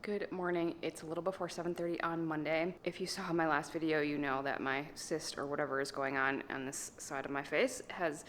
Good morning. It's a little before 7:30 on Monday. If you saw my last video, you know that my cyst or whatever is going on this side of my face has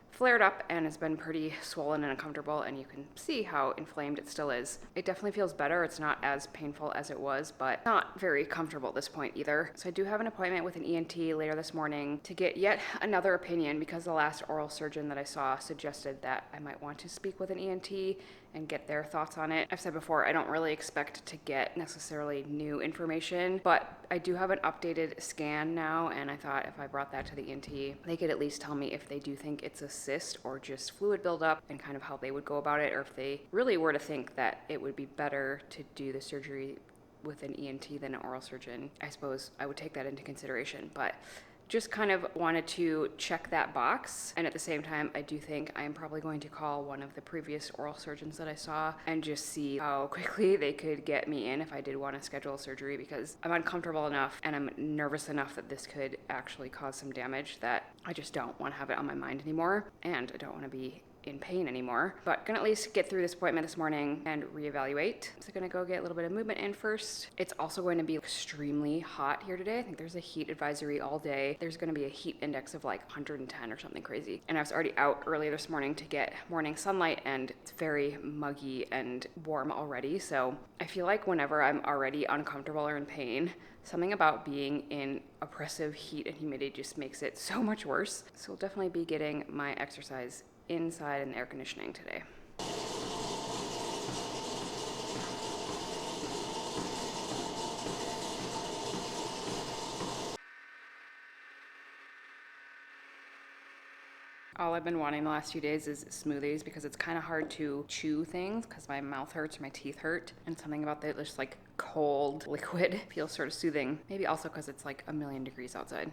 flared up and has been pretty swollen and uncomfortable, and you can see how inflamed it still is. It definitely feels better. It's not as painful as it was, but not very comfortable at this point either. So I do have an appointment with an ENT later this morning to get yet another opinion because the last oral surgeon that I saw suggested that I might want to speak with an ENT and get their thoughts on it. I've said before, I don't really expect to get necessarily new information, but I do have an updated scan now, and I thought if I brought that to the ENT, they could at least tell me if they do think it's a cyst or just fluid buildup and kind of how they would go about it, or if they really were to think that it would be better to do the surgery with an ENT than an oral surgeon. I suppose I would take that into consideration, but just kind of wanted to check that box. And at the same time, I do think I'm probably going to call one of the previous oral surgeons that I saw and just see how quickly they could get me in if I did want to schedule surgery, because I'm uncomfortable enough and I'm nervous enough that this could actually cause some damage that I just don't want to have it on my mind anymore, and I don't want to be in pain anymore. But gonna at least get through this appointment this morning and reevaluate. So gonna go get a little bit of movement in first. It's also going to be extremely hot here today. I think there's a heat advisory all day. There's gonna be a heat index of like 110 or something crazy. And I was already out early this morning to get morning sunlight, and it's very muggy and warm already. So I feel like whenever I'm already uncomfortable or in pain, something about being in oppressive heat and humidity just makes it so much worse. So I'll definitely be getting my exercise inside in air conditioning today. All I've been wanting the last few days is smoothies, because it's kind of hard to chew things because my mouth hurts or my teeth hurt, and something about the just like cold liquid feels sort of soothing. Maybe also because it's like 1,000,000 degrees outside.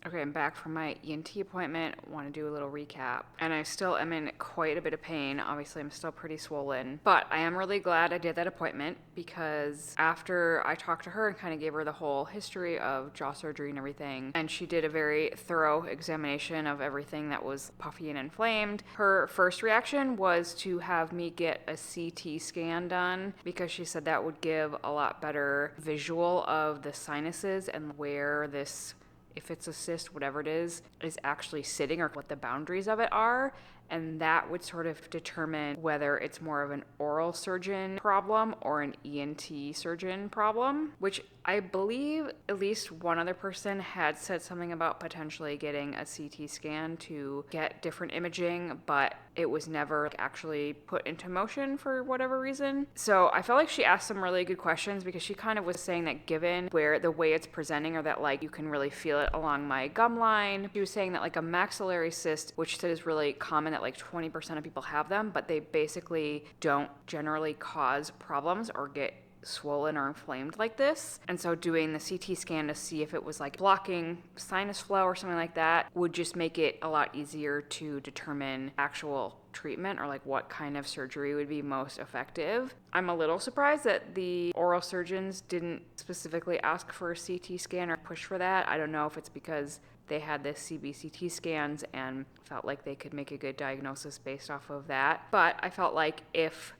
Okay, I'm back from my ENT appointment. Want to do a little recap. And I still am in quite a bit of pain. Obviously, I'm still pretty swollen. But I am really glad I did that appointment, because after I talked to her and kind of gave her the whole history of jaw surgery and everything, and she did a very thorough examination of everything that was puffy and inflamed, her first reaction was to have me get a CT scan done, because she said that would give a lot better visual of the sinuses and where this, if it's a cyst, whatever it is actually sitting, or what the boundaries of it are. And that would sort of determine whether it's more of an oral surgeon problem or an ENT surgeon problem, which I believe at least one other person had said something about potentially getting a CT scan to get different imaging, but it was never actually put into motion for whatever reason. So I felt like she asked some really good questions, because she kind of was saying that given where the way it's presenting, or that like you can really feel it along my gum line, she was saying that like a maxillary cyst, which she said is really common, that like 20% of people have them, but they basically don't generally cause problems or get swollen or inflamed like this. And so doing the CT scan to see if it was like blocking sinus flow or something like that would just make it a lot easier to determine actual treatment, or like what kind of surgery would be most effective. I'm a little surprised that the oral surgeons didn't specifically ask for a CT scan or push for that. I don't know if it's because they had the CBCT scans and felt like they could make a good diagnosis based off of that. But I felt like if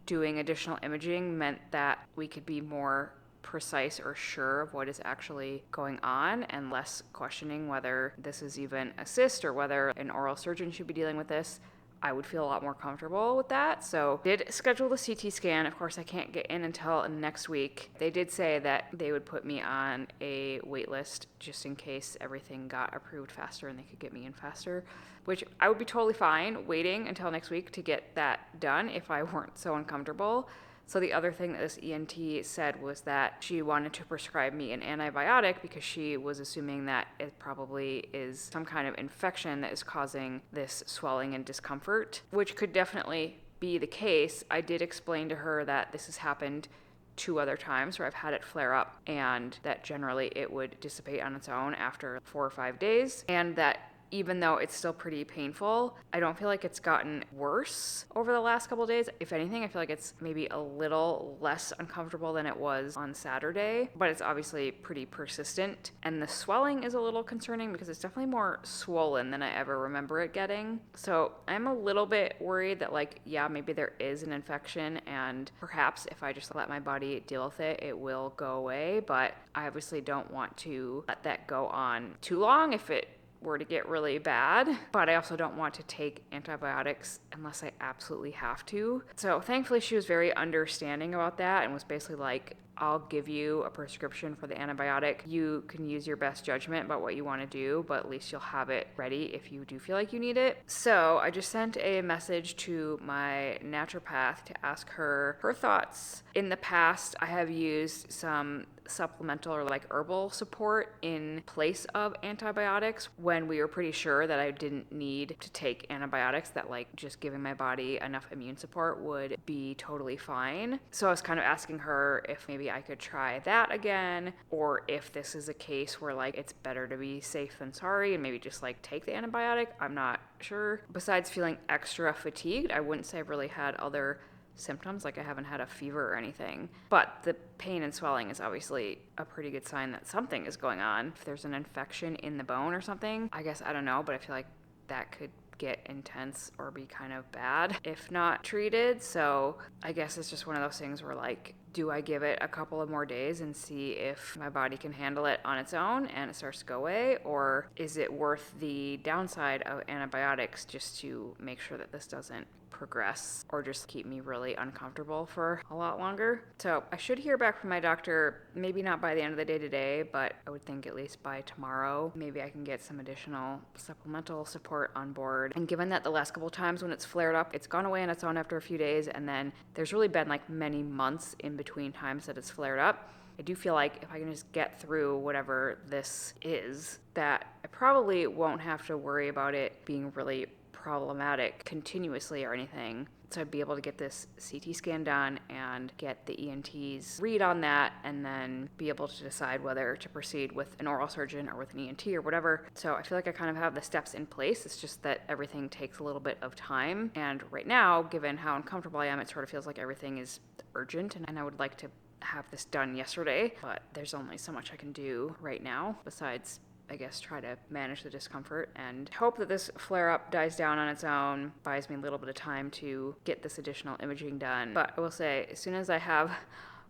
doing additional imaging meant that we could be more precise or sure of what is actually going on, and less questioning whether this is even a cyst or whether an oral surgeon should be dealing with this, I would feel a lot more comfortable with that. So did schedule the CT scan. Of course, I can't get in until next week. They did say that they would put me on a wait list just in case everything got approved faster and they could get me in faster, which I would be totally fine waiting until next week to get that done if I weren't so uncomfortable. So the other thing that this ENT said was that she wanted to prescribe me an antibiotic, because she was assuming that it probably is some kind of infection that is causing this swelling and discomfort, which could definitely be the case. I did explain to her that this has happened 2 other times where I've had it flare up, and that generally it would dissipate on its own after 4 or 5 days, and that even though it's still pretty painful, I don't feel like it's gotten worse over the last couple of days. If anything, I feel like it's maybe a little less uncomfortable than it was on Saturday, but it's obviously pretty persistent. And the swelling is a little concerning because it's definitely more swollen than I ever remember it getting. So I'm a little bit worried that, like, yeah, maybe there is an infection, and perhaps if I just let my body deal with it, it will go away. But I obviously don't want to let that go on too long if it were to get really bad, but I also don't want to take antibiotics unless I absolutely have to. So thankfully she was very understanding about that and was basically like, I'll give you a prescription for the antibiotic. You can use your best judgment about what you want to do, but at least you'll have it ready if you do feel like you need it. So I just sent a message to my naturopath to ask her her thoughts. In the past, I have used some supplemental or like herbal support in place of antibiotics when we were pretty sure that I didn't need to take antibiotics, that like just giving my body enough immune support would be totally fine. So I was kind of asking her if maybe I could try that again, or if this is a case where like it's better to be safe than sorry and maybe just like take the antibiotic. I'm not sure. Besides feeling extra fatigued, I wouldn't say I've really had other symptoms, like I haven't had a fever or anything, but the pain and swelling is obviously a pretty good sign that something is going on. If there's an infection in the bone or something, I guess, I don't know, but I feel like that could get intense or be kind of bad if not treated. So I guess it's just one of those things where like, do I give it a couple of more days and see if my body can handle it on its own and it starts to go away? Or is it worth the downside of antibiotics just to make sure that this doesn't progress or just keep me really uncomfortable for a lot longer? So I should hear back from my doctor, maybe not by the end of the day today, but I would think at least by tomorrow. Maybe I can get some additional supplemental support on board. And given that the last couple of times when it's flared up, it's gone away on its own after a few days, and then there's really been like many months in between times that it's flared up, I do feel like if I can just get through whatever this is, that I probably won't have to worry about it being really problematic continuously or anything. So I'd be able to get this CT scan done and get the ENT's read on that, and then be able to decide whether to proceed with an oral surgeon or with an ENT or whatever. So I feel like I kind of have the steps in place. It's just that everything takes a little bit of time. And right now, given how uncomfortable I am, it sort of feels like everything is urgent, and I would like to have this done yesterday, but there's only so much I can do right now besides, I guess, try to manage the discomfort and hope that this flare-up dies down on its own, buys me a little bit of time to get this additional imaging done. But I will say, as soon as I have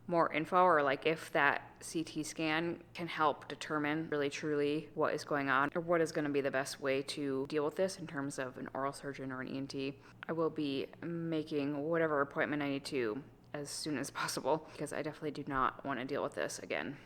more info, or like if that CT scan can help determine really truly what is going on or what is going to be the best way to deal with this in terms of an oral surgeon or an ENT, I will be making whatever appointment I need to as soon as possible, because I definitely do not want to deal with this again.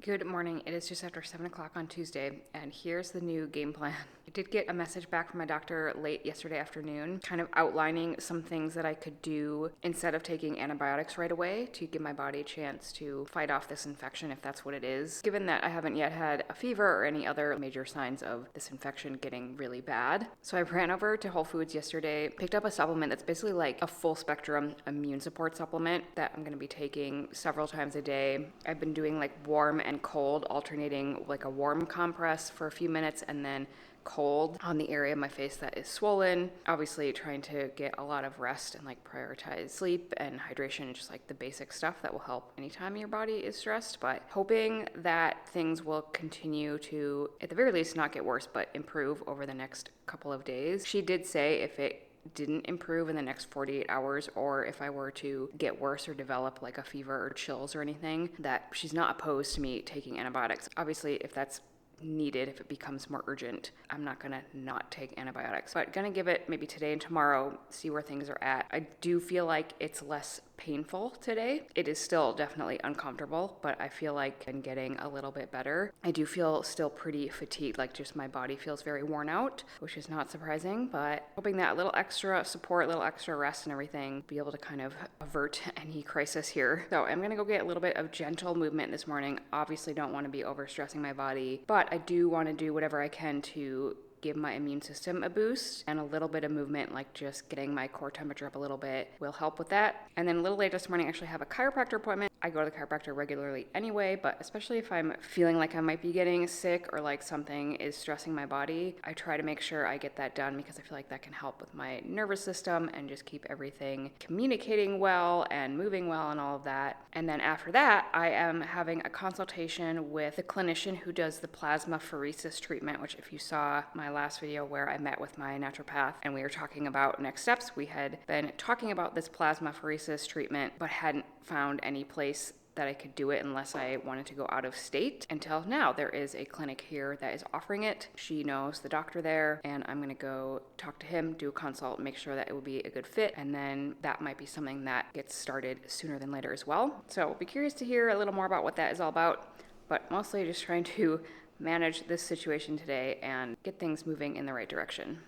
Good morning. It is just after 7 o'clock on Tuesday, and here's the new game plan. I did get a message back from my doctor late yesterday afternoon, kind of outlining some things that I could do instead of taking antibiotics right away to give my body a chance to fight off this infection if that's what it is. Given that I haven't yet had a fever or any other major signs of this infection getting really bad. So I ran over to Whole Foods yesterday, picked up a supplement that's basically like a full spectrum immune support supplement that I'm going to be taking several times a day. I've been doing like warm and cold, alternating like a warm compress for a few minutes and then cold on the area of my face that is swollen. Obviously trying to get a lot of rest and like prioritize sleep and hydration, just like the basic stuff that will help anytime your body is stressed, but hoping that things will continue to, at the very least, not get worse, but improve over the next couple of days. She did say if it didn't improve in the next 48 hours, or if I were to get worse or develop like a fever or chills or anything, that she's not opposed to me taking antibiotics. Obviously, if that's needed, if it becomes more urgent, I'm not gonna not take antibiotics, but gonna give it maybe today and tomorrow, see where things are at. I do feel like it's less painful today. It is still definitely uncomfortable, but I feel like I'm getting a little bit better. I do feel still pretty fatigued, like just my body feels very worn out, which is not surprising, but hoping that a little extra support, a little extra rest and everything, be able to kind of avert any crisis here. So I'm gonna go get a little bit of gentle movement this morning. Obviously don't want to be overstressing my body, but I do want to do whatever I can to give my immune system a boost, and a little bit of movement, like just getting my core temperature up a little bit, will help with that. And then a little later this morning, I actually have a chiropractor appointment. I go to the chiropractor regularly anyway, but especially if I'm feeling like I might be getting sick or like something is stressing my body, I try to make sure I get that done because I feel like that can help with my nervous system and just keep everything communicating well and moving well and all of that. And then after that, I am having a consultation with the clinician who does the plasmapheresis treatment, which if you saw my last video where I met with my naturopath and we were talking about next steps, we had been talking about this plasmapheresis treatment, but hadn't found any place that I could do it unless I wanted to go out of state. Until now, there is a clinic here that is offering it. She knows the doctor there, and I'm gonna go talk to him, do a consult, make sure that it will be a good fit, and then that might be something that gets started sooner than later as well. So I'll be curious to hear a little more about what that is all about, but mostly just trying to manage this situation today and get things moving in the right direction.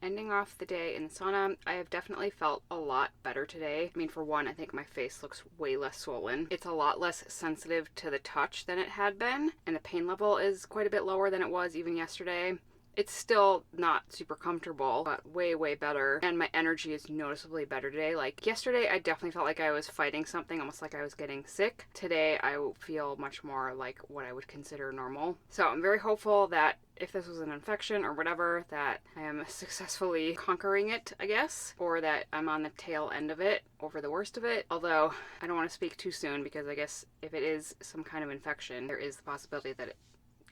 Ending off the day in the sauna, I have definitely felt a lot better today. I mean, for one, I think my face looks way less swollen. It's a lot less sensitive to the touch than it had been, and the pain level is quite a bit lower than it was even yesterday. It's still not super comfortable, but way, way better. And my energy is noticeably better today. Like yesterday, I definitely felt like I was fighting something, almost like I was getting sick. Today, I feel much more like what I would consider normal. So I'm very hopeful that if this was an infection or whatever, that I am successfully conquering it, I guess, or that I'm on the tail end of it, over the worst of it. Although, I don't want to speak too soon because I guess if it is some kind of infection, there is the possibility that it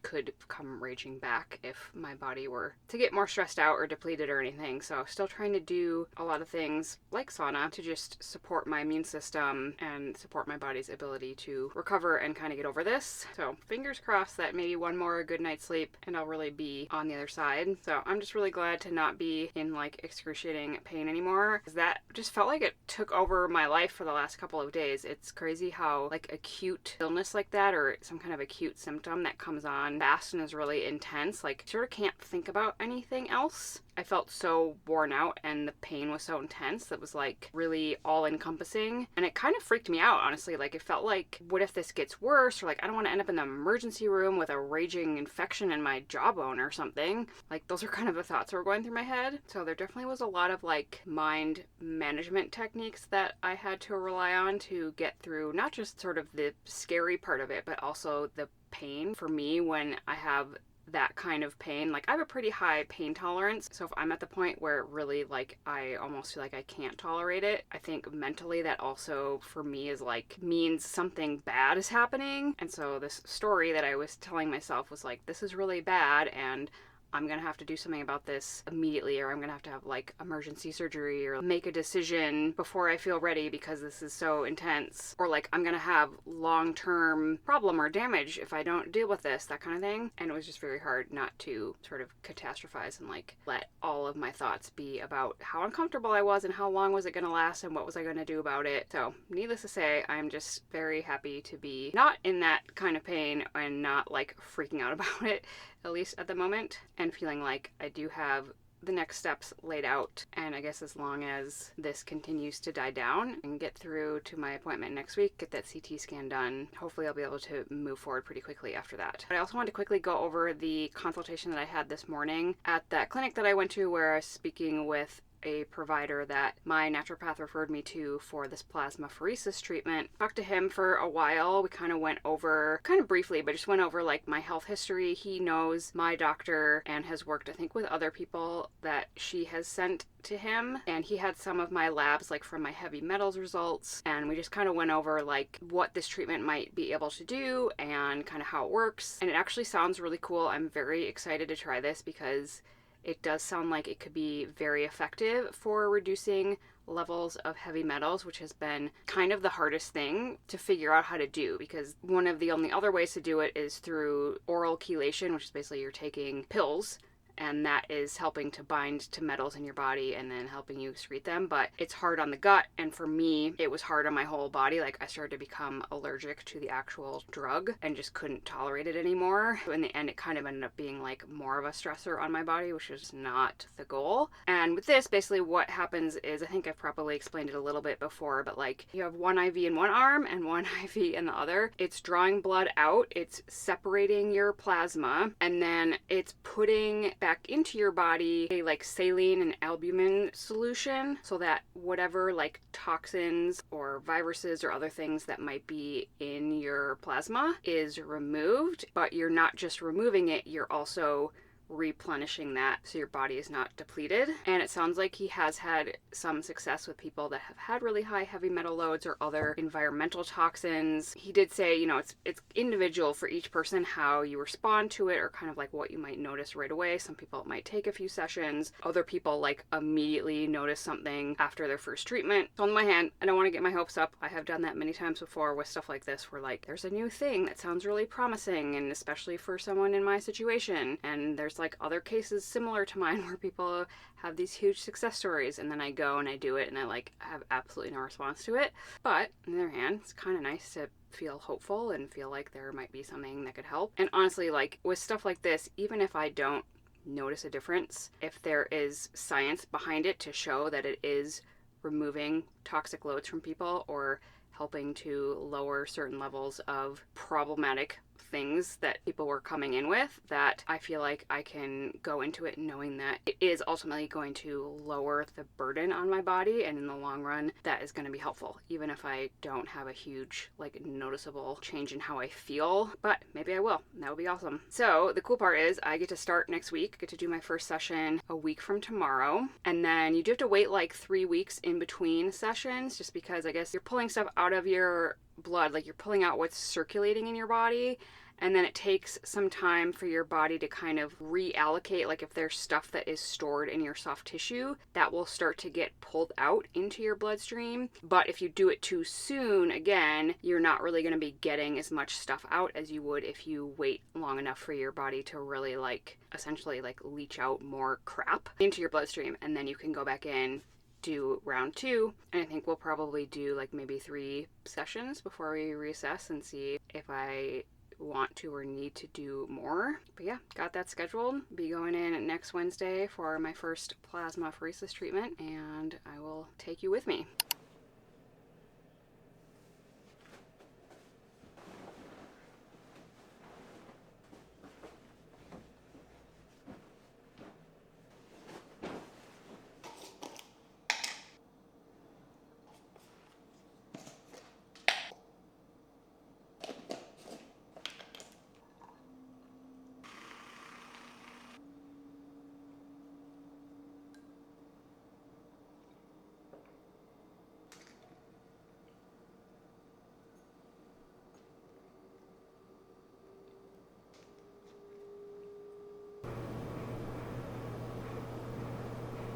could come raging back if my body were to get more stressed out or depleted or anything. So still trying to do a lot of things like sauna to just support my immune system and support my body's ability to recover and kind of get over this. So fingers crossed that maybe one more good night's sleep and I'll really be on the other side. So I'm just really glad to not be in like excruciating pain anymore, because that just felt like it took over my life for the last couple of days. It's crazy how like acute illness like that or some kind of acute symptom that comes on fast and is really intense, like sort of can't think about anything else. I felt so worn out and the pain was so intense that was like really all encompassing, and it kind of freaked me out, honestly. Like it felt like, what if this gets worse, or like I don't want to end up in the emergency room with a raging infection in my jawbone or something. Like those are kind of the thoughts that were going through my head. So there definitely was a lot of like mind management techniques that I had to rely on to get through not just sort of the scary part of it, but also the pain. For me, when I have that kind of pain, like I have a pretty high pain tolerance, so if I'm at the point where really like I almost feel like I can't tolerate it, I think mentally that also for me is like means something bad is happening. And so this story that I was telling myself was like, this is really bad and I'm gonna have to do something about this immediately, or I'm gonna have to have like emergency surgery or make a decision before I feel ready because this is so intense, or like I'm gonna have long-term problem or damage if I don't deal with this, that kind of thing. And it was just very hard not to sort of catastrophize and like let all of my thoughts be about how uncomfortable I was and how long was it gonna last and what was I gonna do about it. So needless to say, I'm just very happy to be not in that kind of pain and not like freaking out about it, at least at the moment, and feeling like I do have the next steps laid out. And I guess as long as this continues to die down and get through to my appointment next week, get that CT scan done, hopefully I'll be able to move forward pretty quickly after that. But I also wanted to quickly go over the consultation that I had this morning at that clinic that I went to, where I was speaking with a provider that my naturopath referred me to for this plasmapheresis treatment. Talked to him for a while. We kind of went over, kind of briefly, but just went over like my health history. He knows my doctor and has worked, I think, with other people that she has sent to him, and he had some of my labs like from my heavy metals results, and we just kind of went over like what this treatment might be able to do and kind of how it works. And it actually sounds really cool. I'm very excited to try this because it does sound like it could be very effective for reducing levels of heavy metals, which has been kind of the hardest thing to figure out how to do, because one of the only other ways to do it is through oral chelation, which is basically you're taking pills, and that is helping to bind to metals in your body and then helping you excrete them. But it's hard on the gut, and for me it was hard on my whole body. Like I started to become allergic to the actual drug and just couldn't tolerate it anymore. So in the end it kind of ended up being like more of a stressor on my body, which is not the goal. And with this, basically what happens is, I think I've probably explained it a little bit before, but like you have one IV in one arm and one IV in the other. It's drawing blood out, it's separating your plasma, and then it's putting back into your body a like saline and albumin solution, so that whatever like toxins or viruses or other things that might be in your plasma is removed. But you're not just removing it, you're also replenishing that so your body is not depleted. And it sounds like he has had some success with people that have had really high heavy metal loads or other environmental toxins. He did say, you know, it's individual for each person how you respond to it, or kind of like what you might notice right away. Some people it might take a few sessions. Other people like immediately notice something after their first treatment. So on the one hand, I don't want to get my hopes up. I have done that many times before with stuff like this, where like there's a new thing that sounds really promising, and especially for someone in my situation, and there's like other cases similar to mine where people have these huge success stories, and then I go and I do it and I like have absolutely no response to it. But on the other hand, it's kind of nice to feel hopeful and feel like there might be something that could help. And honestly, like with stuff like this, even if I don't notice a difference, if there is science behind it to show that it is removing toxic loads from people or helping to lower certain levels of problematic things that people were coming in with, that I feel like I can go into it knowing that it is ultimately going to lower the burden on my body, and in the long run that is going to be helpful, even if I don't have a huge like noticeable change in how I feel. But maybe I will. That would be awesome. So the cool part is I get to start next week, get to do my first session a week from tomorrow, and then you do have to wait like 3 weeks in between sessions, just because I guess you're pulling stuff out of your blood, like you're pulling out what's circulating in your body, and then it takes some time for your body to kind of reallocate. Like if there's stuff that is stored in your soft tissue, that will start to get pulled out into your bloodstream. But if you do it too soon, again, you're not really going to be getting as much stuff out as you would if you wait long enough for your body to really like essentially like leach out more crap into your bloodstream, and then you can go back in, do round 2, and I think we'll probably do like maybe 3 sessions before we reassess and see if I want to or need to do more. But yeah, got that scheduled. Be going in next Wednesday for my first plasmapheresis treatment, and I will take you with me.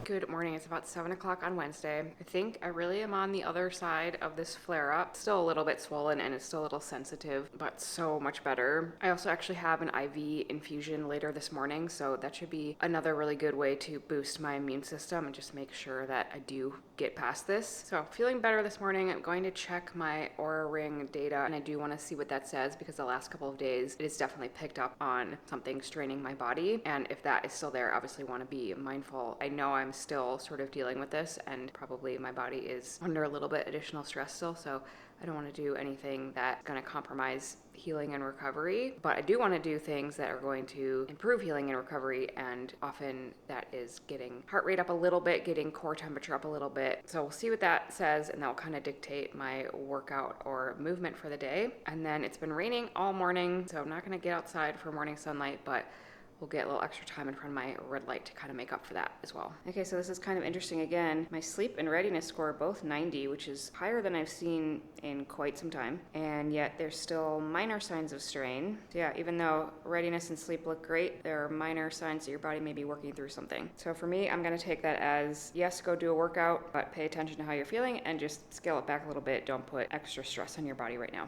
Good morning. It's about 7 o'clock on Wednesday. I think I really am on the other side of this flare up. Still a little bit swollen and it's still a little sensitive, but so much better. I also actually have an IV infusion later this morning, so that should be another really good way to boost my immune system and just make sure that I do get past this. So feeling better this morning. I'm going to check my Aura Ring data, and I do want to see what that says, because the last couple of days it has definitely picked up on something straining my body, and if that is still there, obviously want to be mindful. I know I'm still sort of dealing with this, and probably my body is under a little bit additional stress still, so I don't want to do anything that's going to compromise healing and recovery, but I do want to do things that are going to improve healing and recovery, and often that is getting heart rate up a little bit, getting core temperature up a little bit. So we'll see what that says, and that will kind of dictate my workout or movement for the day. And then it's been raining all morning, so I'm not going to get outside for morning sunlight, but we'll get a little extra time in front of my red light to kind of make up for that as well. Okay, so this is kind of interesting again. My sleep and readiness score are both 90, which is higher than I've seen in quite some time, and yet there's still minor signs of strain. So yeah, even though readiness and sleep look great, there are minor signs that your body may be working through something. So for me, I'm gonna take that as, yes, go do a workout, but pay attention to how you're feeling and just scale it back a little bit. Don't put extra stress on your body right now.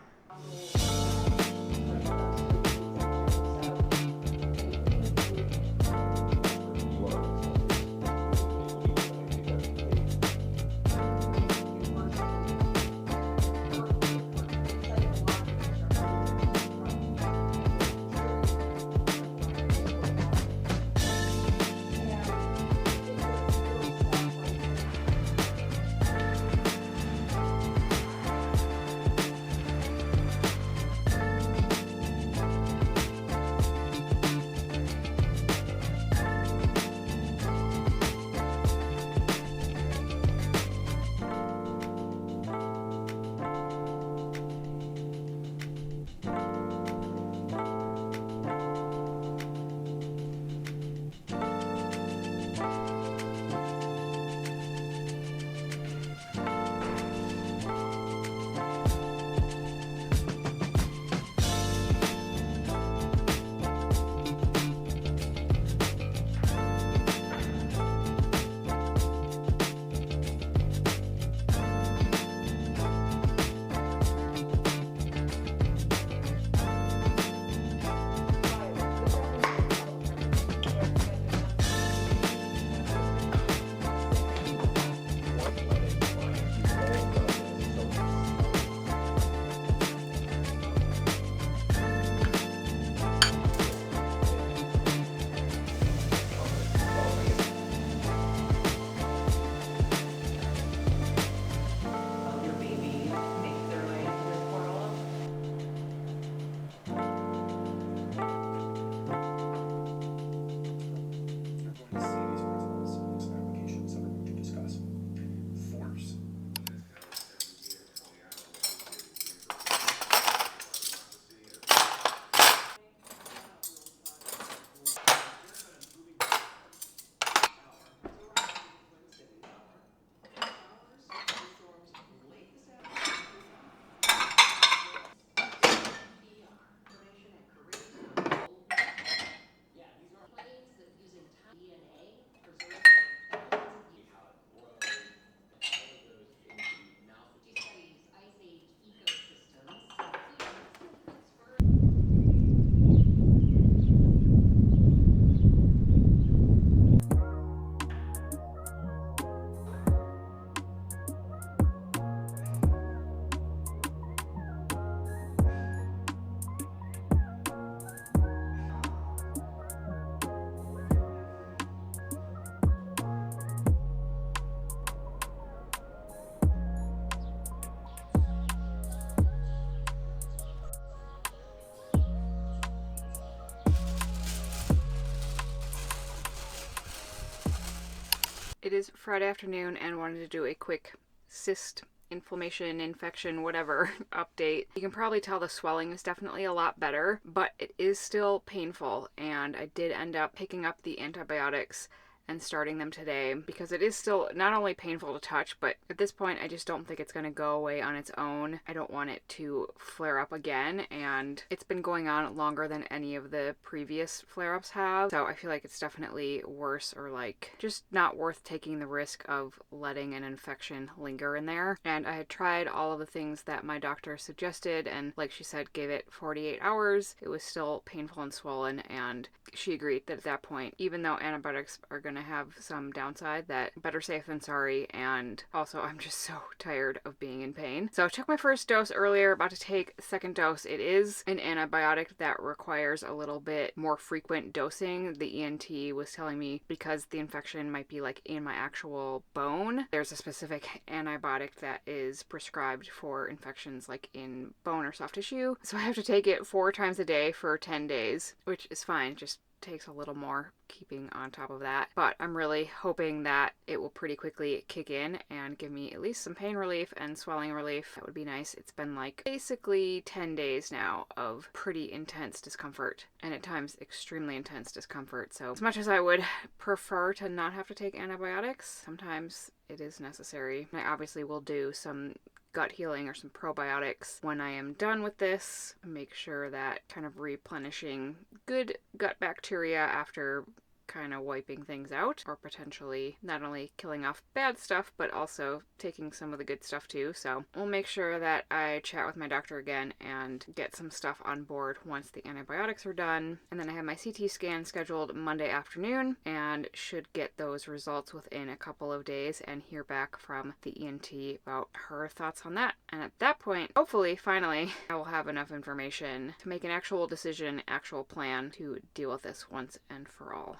It is Friday afternoon and wanted to do a quick cyst inflammation, infection, whatever update. You can probably tell the swelling is definitely a lot better, but it is still painful, and I did end up picking up the antibiotics and starting them today because it is still not only painful to touch, but at this point I just don't think it's going to go away on its own. I don't want it to flare up again, and it's been going on longer than any of the previous flare-ups have, so I feel like it's definitely worse, or like just not worth taking the risk of letting an infection linger in there. And I had tried all of the things that my doctor suggested, and like she said, gave it 48 hours. It was still painful and swollen, and she agreed that at that point, even though antibiotics are going to to have some downside that better safe than sorry, and also I'm just so tired of being in pain. So I took my first dose earlier, about to take the second dose. It is an antibiotic that requires a little bit more frequent dosing. The ENT was telling me because the infection might be like in my actual bone, there's a specific antibiotic that is prescribed for infections like in bone or soft tissue. So I have to take it 4 times a day for 10 days, which is fine. Just takes a little more keeping on top of that, but I'm really hoping that it will pretty quickly kick in and give me at least some pain relief and swelling relief. That would be nice. It's been like basically 10 days now of pretty intense discomfort, and at times extremely intense discomfort. So as much as I would prefer to not have to take antibiotics, sometimes it is necessary. I obviously will do some gut healing or some probiotics when I am done with this. Make sure that kind of replenishing good gut bacteria after kind of wiping things out, or potentially not only killing off bad stuff but also taking some of the good stuff too. So we'll make sure that I chat with my doctor again and get some stuff on board once the antibiotics are done. And then I have my CT scan scheduled Monday afternoon and should get those results within a couple of days and hear back from the ENT about her thoughts on that. And at that point, hopefully, finally, I will have enough information to make an actual decision, actual plan to deal with this once and for all.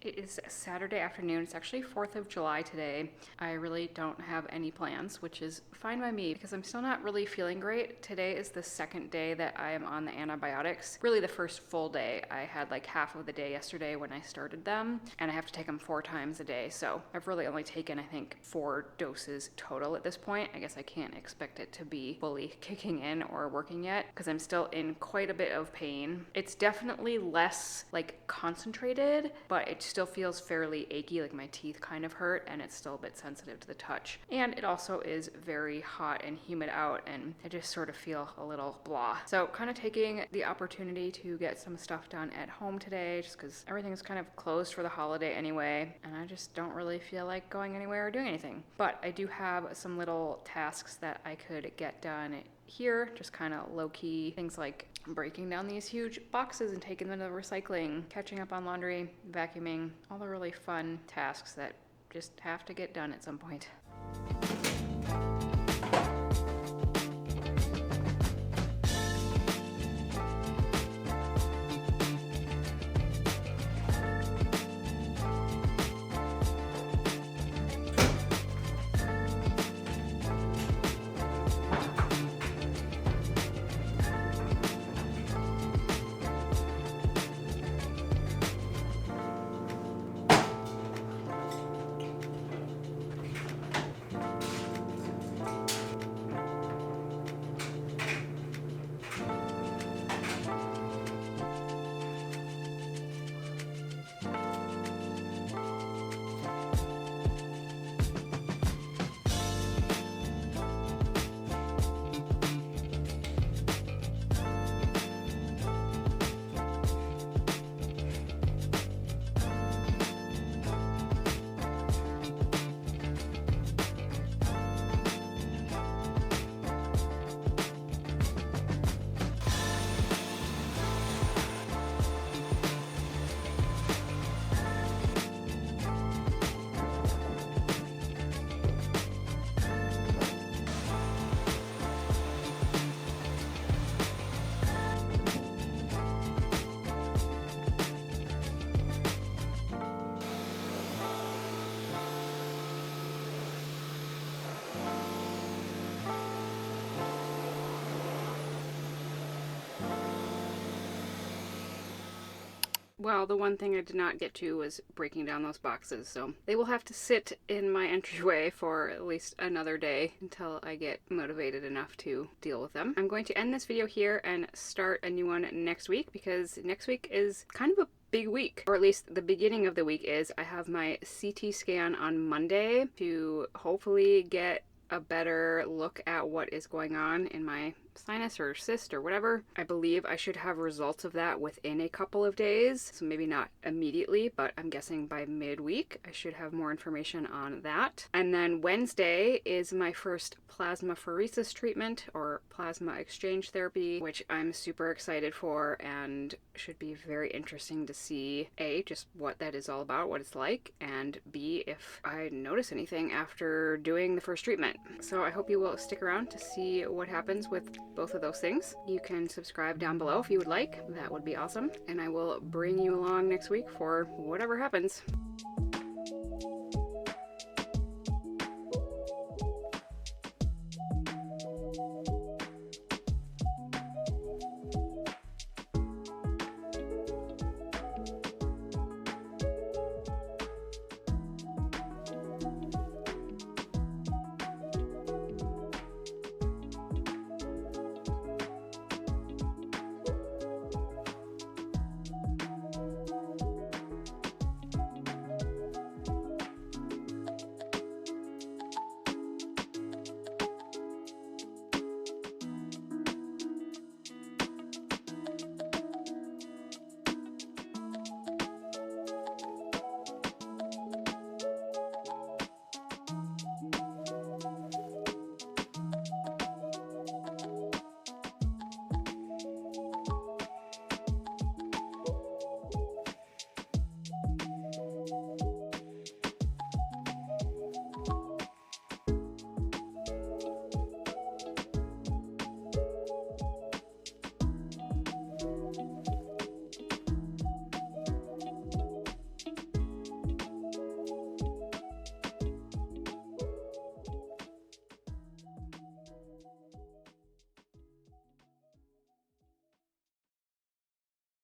It is Saturday afternoon. It's actually 4th of July today. I really don't have any plans, which is fine by me because I'm still not really feeling great. Today is the second day that I am on the antibiotics. Really the first full day. I had like half of the day yesterday when I started them, and I have to take them 4 times a day. So I've really only taken, I think, 4 doses total at this point. I guess I can't expect it to be fully kicking in or working yet because I'm still in quite a bit of pain. It's definitely less like concentrated, but it's still feels fairly achy, like my teeth kind of hurt, and it's still a bit sensitive to the touch. And it also is very hot and humid out, and I just sort of feel a little blah. So kind of taking the opportunity to get some stuff done at home today, just because everything's kind of closed for the holiday anyway, and I just don't really feel like going anywhere or doing anything. But I do have some little tasks that I could get done here, just kind of low-key things like breaking down these huge boxes and taking them to recycling, catching up on laundry, vacuuming, all the really fun tasks that just have to get done at some point. Well, the one thing I did not get to was breaking down those boxes, so they will have to sit in my entryway for at least another day until I get motivated enough to deal with them. I'm going to end this video here and start a new one next week because next week is kind of a big week, or at least the beginning of the week is. I have my CT scan on Monday to hopefully get a better look at what is going on in my sinus or cyst or whatever. I believe I should have results of that within a couple of days, so maybe not immediately, but I'm guessing by midweek I should have more information on that. And then Wednesday is my first plasmapheresis treatment or plasma exchange therapy, which I'm super excited for and should be very interesting to see A, just what that is all about, what it's like, and B, if I notice anything after doing the first treatment. So I hope you will stick around to see what happens with both of those things. You can subscribe down below if you would like. That would be awesome. And I will bring you along next week for whatever happens.